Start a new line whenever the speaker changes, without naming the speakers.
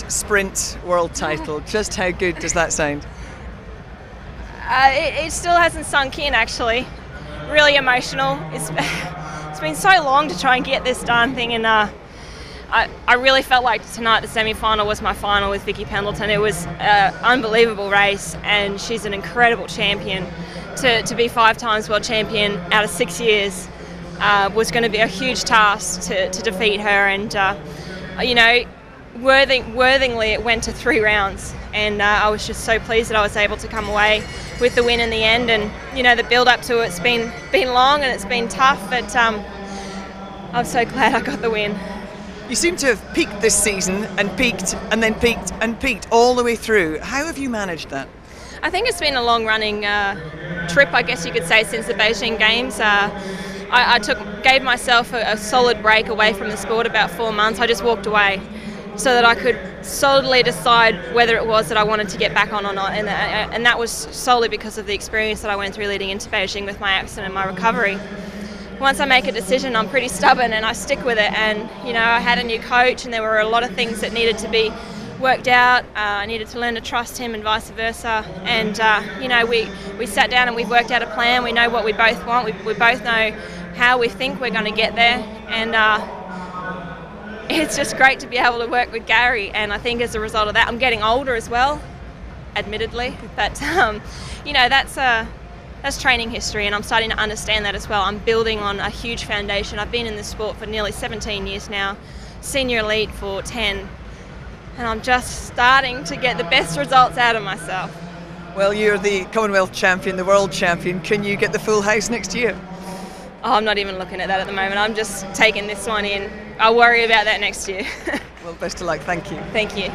sprint world title. Just how good does that sound?
It still hasn't sunk in, actually. Really emotional. It's been so long to try and get this darn thing, and I really felt like tonight the semi-final was my final with Vicky Pendleton. It was an unbelievable race, and she's an incredible champion. To be 5 times world champion out of 6 years was going to be a huge task to defeat her, and worthingly it went to 3 rounds, and I was just so pleased that I was able to come away with the win in the end. And the build up to it's been long and it's been tough, but I'm so glad I got the win.
You seem to have peaked this season and peaked and then peaked and peaked all the way through. How have you managed that?
I think it's been a long-running trip, I guess you could say, since the Beijing Games. I gave myself a solid break away from the sport, about 4 months. I just walked away so that I could solidly decide whether it was that I wanted to get back on or not, and that was solely because of the experience that I went through leading into Beijing with my accident and my recovery. Once I make a decision, I'm pretty stubborn and I stick with it, and I had a new coach and there were a lot of things that needed to be worked out. I needed to learn to trust him and vice versa, and we sat down and we worked out a plan. We know what we both want, we both know how we think we're going to get there, and it's just great to be able to work with Gary. And I think as a result of that, I'm getting older as well, admittedly, but that's training history, and I'm starting to understand that as well. I'm building on a huge foundation. I've been in this sport for nearly 17 years now, senior elite for 10, and I'm just starting to get the best results out of myself.
Well, you're the Commonwealth champion, the world champion. Can you get the full house next year?
Oh, I'm not even looking at that at the moment. I'm just taking this one in. I'll worry about that next year.
Well, best of luck. Thank you.
Thank you.